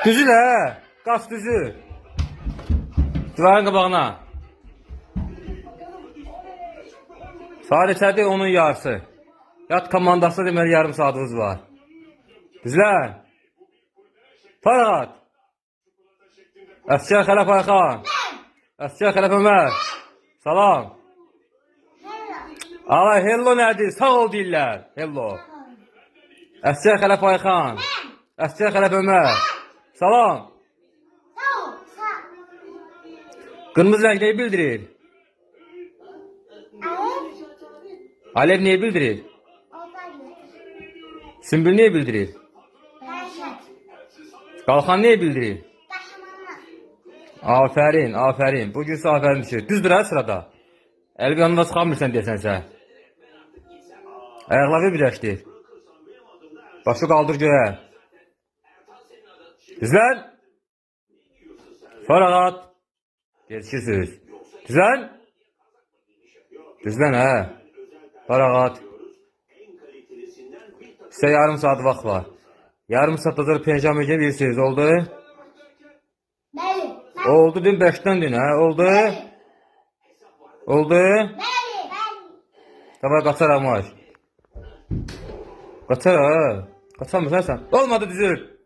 Düzü də. Qaç düzü. Divarın qabağına. Sadəcədir onun yarısı. Yat komandası deməli yarım saatımız var. Düzlər. Farhat. Əsgər Xələf Ayxan. Əsgər Xələf Ömər. Salam. Ala hello nədir? Sağ ol deyirlər. Hello. Əsgər Xələf Ayxan. Əsgər Xələf Ömər. Salam. Qırmızı rəng neyi bildirir? Alev neyi bildirir? Sümbül neyi bildirir? Qalxan neyi bildirir? Aferin, aferin. Bugün ise aferin düşür. Düzdür ha sırada. El bir yanına çıkamırsan desen sen. Ayakları birleştir. Başı kaldır göğe. Düzlen. Faragat. Geçişsiz. Düzlen. Düzlen ha. Faragat. Size yarım saat vaxt var. Yarım saat hazır pijama giyebilirsiniz. Oldu? Bəli. Oldu dün 5'ten dün ha. Oldu? Oldu? Bəli. Tamam kaçar ama. Kaçar ha. Kaçamıyorsan sen. Olmadı düzül.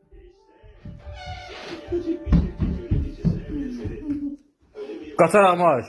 Kaçar ama.